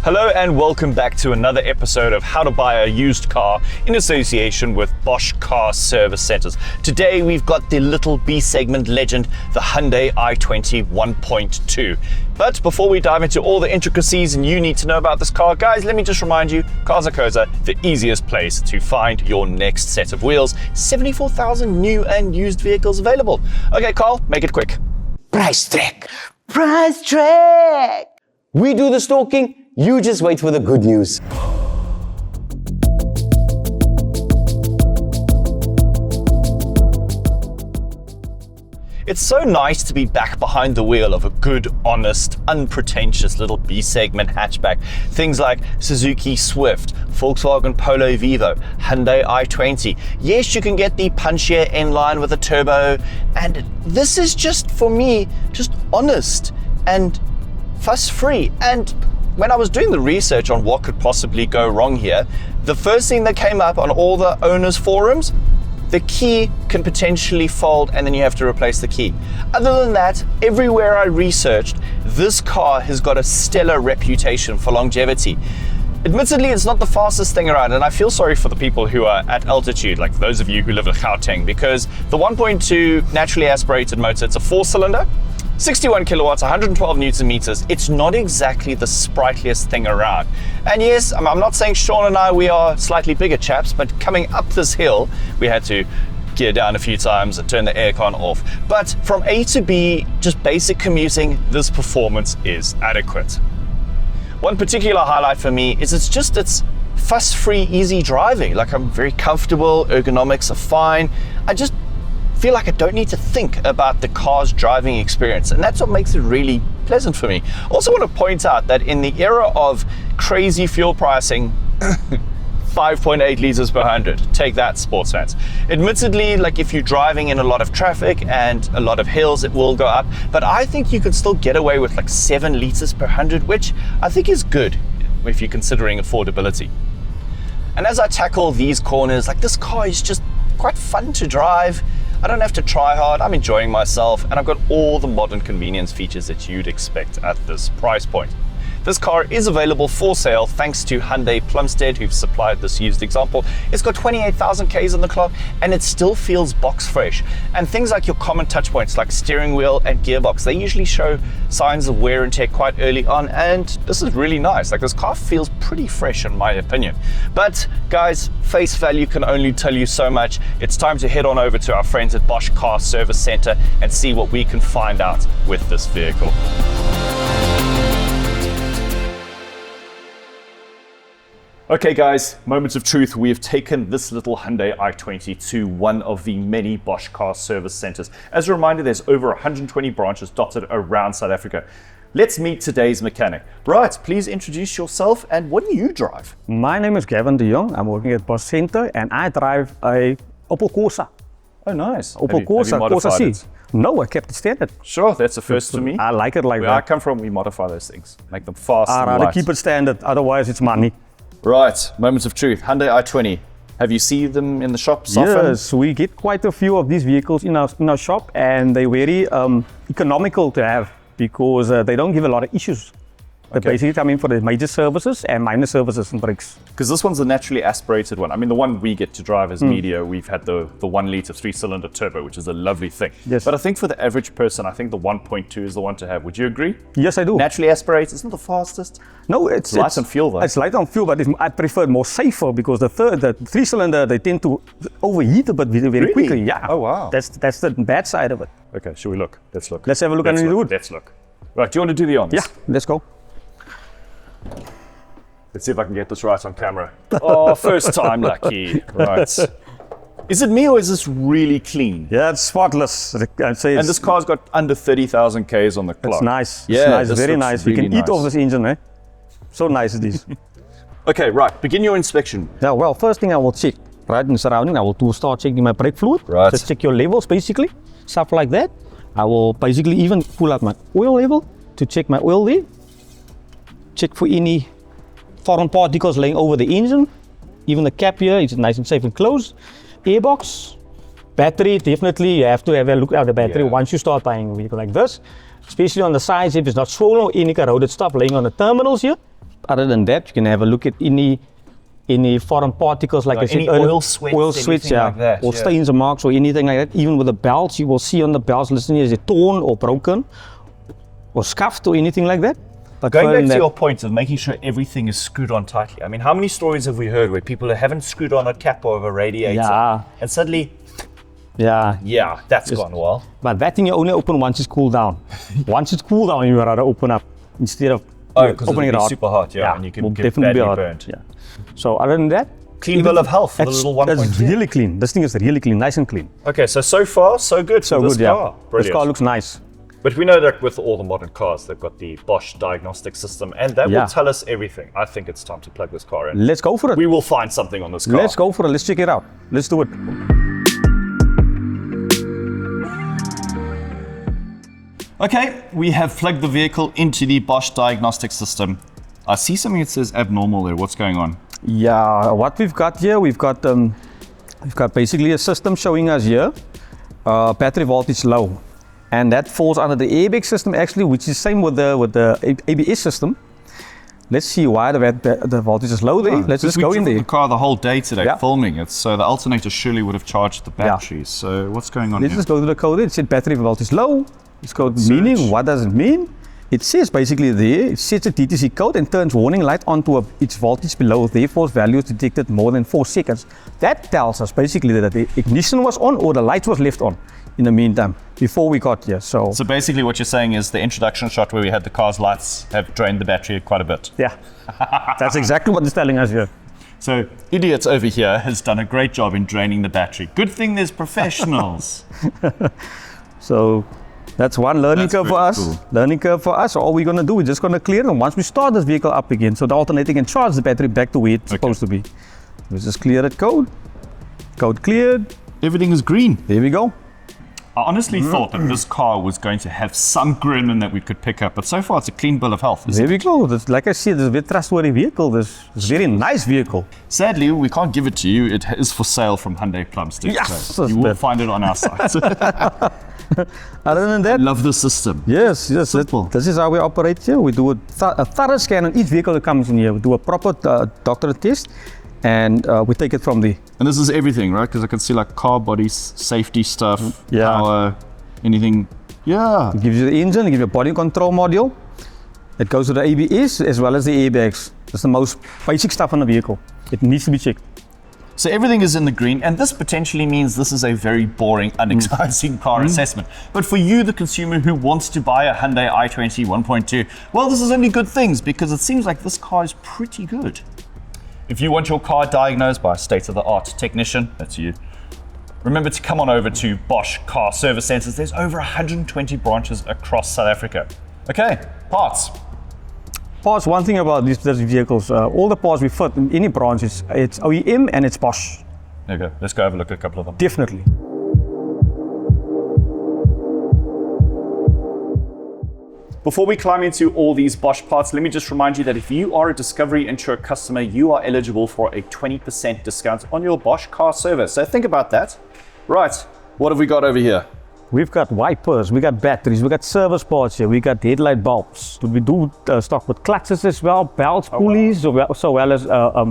Hello and welcome back to another episode of How to Buy a Used Car in association with Bosch Car Service Centres. Today we've got the little B segment legend, the Hyundai i20 1.2. But before we dive into all the intricacies and you need to know about this car, guys, let me just remind you, Cars & Co's, the easiest place to find your next set of wheels. 74,000 new and used vehicles available. Okay, Carl, make it quick. Price track. Price track. We do the stalking. You just wait for the good news. It's so nice to be back behind the wheel of a good, honest, unpretentious little B-segment hatchback. Things like Suzuki Swift, Volkswagen Polo Vivo, Hyundai i20. Yes, you can get the punchier N-line with a turbo, and this is just, for me, just honest and fuss-free. And when I was doing the research on what could possibly go wrong here, the first thing that came up on all the owners' forums, the key can potentially fold and then you have to replace the key. Other than that, everywhere I researched, this car has got a stellar reputation for longevity. Admittedly, it's not the fastest thing around, and I feel sorry for the people who are at altitude, like those of you who live in Gauteng, because the 1.2 naturally aspirated motor, it's a 4-cylinder, 61 kilowatts, 112 newton meters. It's not exactly the sprightliest thing around. And yes, I'm not saying Sean and I, we are slightly bigger chaps, but coming up this hill, we had to gear down a few times and turn the aircon off. But from A to B, just basic commuting, this performance is adequate. One particular highlight for me is it's fuss-free, easy driving. Like, I'm very comfortable, ergonomics are fine. I just feel like I don't need to think about the car's driving experience, and that's what makes it really pleasant for me. Also want to point out that in the era of crazy fuel pricing, 5.8 liters per 100, take that, sports fans. Admittedly, like, if you're driving in a lot of traffic and a lot of hills, it will go up, but I think you could still get away with like 7 liters per 100, which I think is good if you're considering affordability. And as I tackle these corners, like, this car is just quite fun to drive. I don't have to try hard, I'm enjoying myself, and I've got all the modern convenience features that you'd expect at this price point. This car is available for sale thanks to Hyundai Plumstead, who've supplied this used example. It's got 28,000 Ks on the clock and it still feels box fresh. And things like your common touch points like steering wheel and gearbox, they usually show signs of wear and tear quite early on, and this is really nice. Like, this car feels pretty fresh in my opinion. But guys, face value can only tell you so much. It's time to head on over to our friends at Bosch Car Service Centre and see what we can find out with this vehicle. Okay guys, moments of truth. We have taken this little Hyundai i20 to one of the many Bosch Car Service Centres. As a reminder, there's over 120 branches dotted around South Africa. Let's meet today's mechanic. Right, please introduce yourself and what do you drive? My name is Gavin de Jong. I'm working at Bosch Centre and I drive a Opel Corsa. Oh nice. Opel Corsa, Corsa C. No, I kept it standard. Sure, that's a first for me. I like it like Where that. I come from, we modify those things, make them fast and I'd rather light. keep it standard, otherwise it's money. Right, moments of truth. Hyundai i20. Have you seen them in the shops often? Yes, we get quite a few of these vehicles in our shop, and they're very economical to have because they don't give a lot of issues. They basically come in for the major services and minor services and brakes. Because this one's the naturally aspirated one. I mean, the one we get to drive as media, we've had the 1 litre 3-cylinder turbo, which is a lovely thing. Yes. But I think for the average person, I think the 1.2 is the one to have. Would you agree? Yes, I do. Naturally aspirated, it's not the fastest. No, it's light on fuel though. It's light on fuel, but I prefer more safer because the 3-cylinder, they tend to overheat a bit very quickly. Yeah. Oh wow. That's the bad side of it. Okay, shall we look? Let's look. Let's have a look underneath the hood. Let's look. Right, do you want to do the honors? Yeah, let's go. Let's see if I can get this right on camera. Oh, first time lucky. Right. Is it me or is this really clean? Yeah, it's spotless. I'd say and this car's got under 30,000 Ks on the clock. It's nice. Yeah, it's nice. Very nice. Really you can eat off this engine, eh? So nice it is. Okay, right. Begin your inspection. Yeah, well, first thing I will check, right, in the surrounding, I will start checking my brake fluid. Right. Just check your levels, basically. Stuff like that. I will basically even pull out my oil level to check my oil there. Check for any foreign particles laying over the engine. Even the cap here is nice and safe and closed. Airbox, battery, definitely you have to have a look at the battery once you start buying a vehicle like this. Especially on the sides, if it's not swollen or any corroded stuff laying on the terminals here. other than that, you can have a look at any foreign particles, like I said any earlier, oil sweats, oil sweats, anything like that, or yeah. stains or marks or anything like that. Even with the belts, you will see on the belts, listen, is it torn or broken or scuffed or anything like that. But Going further back than to that- your point of making sure everything is screwed on tightly. I mean, how many stories have we heard where people haven't screwed on a cap of a radiator Yeah. and suddenly, yeah, that's gone well. but that thing you only open once it's cooled down. Once it's cooled down, you rather open up instead of Because opening it it'll be hot. super hot, and you will can get definitely be badly hot. burned. Yeah. So other than that, Clean bill of health for the it's, little 1.2. it's really clean. This thing is really clean, nice and clean. Okay, so far, so good So for this good, yeah. car. This Brilliant. car looks nice. But we know that with all the modern cars, they've got the Bosch Diagnostics system, and that Yeah. will tell us everything. I think it's time to plug this car in. Let's go for it. We will find something on this car. Let's go for it. Let's check it out. Let's do it. Okay, we have plugged the vehicle into the Bosch Diagnostics system. I see something that says abnormal there. What's going on? Yeah, what we've got here, we've got basically a system showing us here battery voltage low, and that falls under the airbag system actually, which is same with the ABS system. Let's see why the voltage is low there. Let's just go in We there. drove the car the whole day today, Yeah. filming it, so the alternator surely would have charged the batteries. So what's going on Let's here? just go to the code. It said battery voltage low. It's code meaning. What does it mean? It says basically there, it sets a DTC code and turns warning light onto its voltage below. Therefore, value is detected more than 4 seconds. That tells us basically that the ignition was on or the light was left on in the meantime before we got here. So basically what you're saying is the introduction shot where we had the car's lights have drained the battery quite a bit. yeah, that's exactly what it's telling us here. So Idiots over here has done a great job in draining the battery. Good thing there's professionals. So that's one learning That's curve for pretty us. cool. Learning curve for us. All we're going to do, we're just going to clear it. And once we start this vehicle up again, so the alternator can charge the battery back to where it's supposed to be. Let's just clear it code. Code cleared. Everything is green. There we go. I honestly thought that this car was going to have some gremlin that we could pick up, but so far it's a clean bill of health. There we go. This, like I said, this is a very trustworthy vehicle. This is a very nice vehicle. Sadly, we can't give it to you. It is for sale from Hyundai Plumstead. Yes, so that's you will bad. find it on our site. Other than that, Love the system. yes, Simple. this is how we operate here. We do a thorough scan on each vehicle that comes in here. We do a proper doctorate test, and we take it from there. And this is everything, right? Because I can see like car bodies, safety stuff, Yeah. power, anything. Yeah. It gives you the engine, it gives you a body control module. It goes to the ABS as well as the airbags. That's the most basic stuff on the vehicle. It needs to be checked. So everything is in the green, and this potentially means this is a very boring, unexciting car assessment. But for you, the consumer who wants to buy a Hyundai i20 1.2, well, this is only good things because it seems like this car is pretty good. If you want your car diagnosed by a state-of-the-art technician, that's you. Remember to come on over to Bosch Car Service Centres. There's over 120 branches across South Africa. Okay, parts. Parts, one thing about these vehicles, all the parts we fit in any branch, it's OEM and it's Bosch, Okay, let's go have a look at a couple of them. definitely. Before we climb into all these Bosch parts, let me just remind you that if you are a Discovery Insure customer, you are eligible for a 20% discount on your Bosch Car Service. So think about that. Right, what have we got over here? We've got wipers, we got batteries, we got service parts here, we got headlight bulbs. We do stock with clutches as well, belts, pulleys, so well as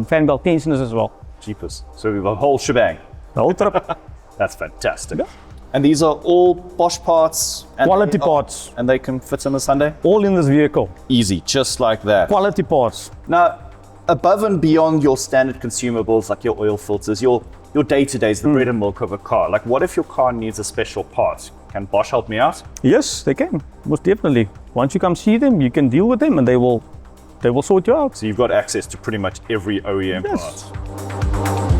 fan belt tensioners as well. Jeepers. So we have a whole shebang. The whole trip, That's fantastic. And these are all Bosch parts? And quality parts, And they can fit in the Hyundai? all in this vehicle. Easy, just like that. Quality parts. Now, above and beyond your standard consumables like your oil filters, your day-to-days, the bread and milk of a car, like what if your car needs a special part? Can Bosch help me out? Yes, they can, most definitely. Once you come see them, you can deal with them and they will sort you out. So you've got access to pretty much every OEM Yes. part.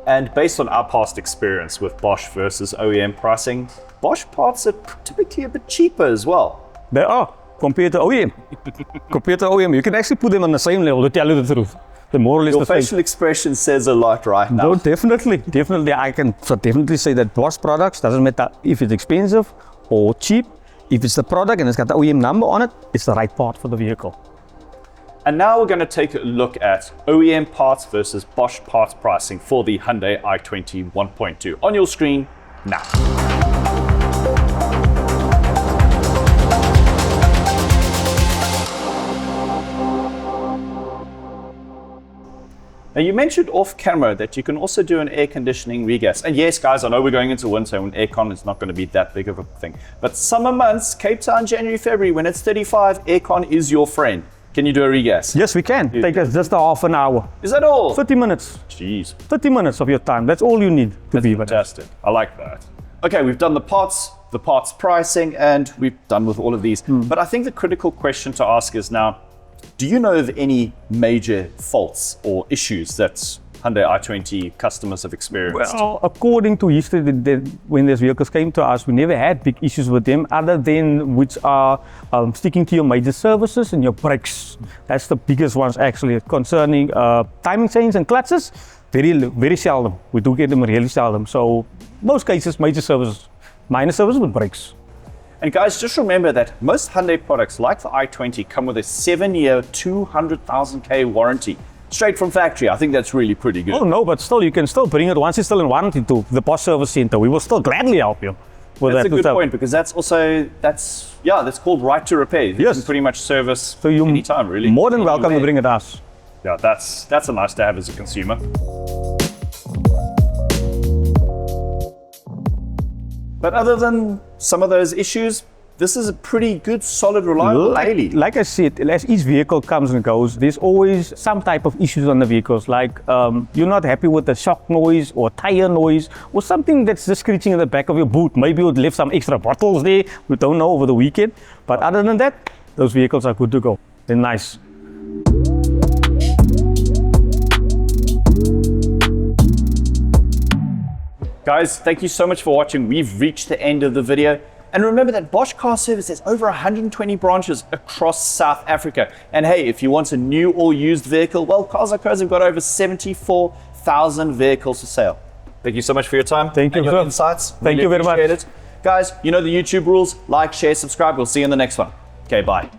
And based on our past experience with Bosch versus OEM pricing, Bosch parts are typically a bit cheaper as well. They are, compared to OEM. Compared to OEM, you can actually put them on the same level, to tell you the truth. They're more or less Your the same. facial expression says a lot right now. No, definitely. I can definitely say that Bosch products, doesn't matter if it's expensive or cheap, if it's the product and it's got the OEM number on it, it's the right part for the vehicle. And now we're going to take a look at OEM parts versus Bosch parts pricing for the Hyundai i20 1.2 on your screen now. Now you mentioned off camera that you can also do an air conditioning regas. And yes, guys, I know we're going into winter and aircon is not going to be that big of a thing. But summer months, Cape Town, January, February, when it's 35, aircon is your friend. Can you do a regas? Yes, we can. Take us just a half an hour. Is that all? 30 minutes. Jeez. 30 minutes of your time. That's all you need to be with us. Fantastic. I like that. Okay, we've done the parts pricing, and we've done with all of these. But I think the critical question to ask is now, do you know of any major faults or issues that Hyundai i20 customers have experienced? Well, according to history, when these vehicles came to us, we never had big issues with them other than which are sticking to your major services and your brakes. That's the biggest ones actually. Concerning timing chains and clutches, very seldom. We do get them really seldom. So most cases, major services, minor services with brakes. And guys, just remember that most Hyundai products like the i20 come with a 7-year, 200,000K warranty. Straight from factory. I think that's really pretty good. Oh no, but still, you can still bring it once it's still in warranty to the Bosch Service Centre. We will still gladly help you with that's that. a good point, because that's called right to repair. You Yes. can pretty much service So you're anytime, really. more than welcome to bring it to us. Yeah, that's a nice to have as a consumer. But other than some of those issues, this is a pretty good, solid, reliable daily. Like I said, as each vehicle comes and goes, there's always some type of issues on the vehicles. Like you're not happy with the shock noise or tire noise or something that's just screeching in the back of your boot. Maybe you'd left some extra bottles there. We don't know over the weekend. But other than that, those vehicles are good to go. They're nice. Guys, thank you so much for watching. We've reached the end of the video. And remember that Bosch Car Service has over 120 branches across South Africa. And hey, if you want a new or used vehicle, well, Cars Like Cars have got over 74,000 vehicles for sale. Thank you so much for your time. Thank you, and your sir. insights. Thank you very much. Appreciate it. Guys, you know the YouTube rules. Like, share, subscribe. We'll see you in the next one. Okay, bye.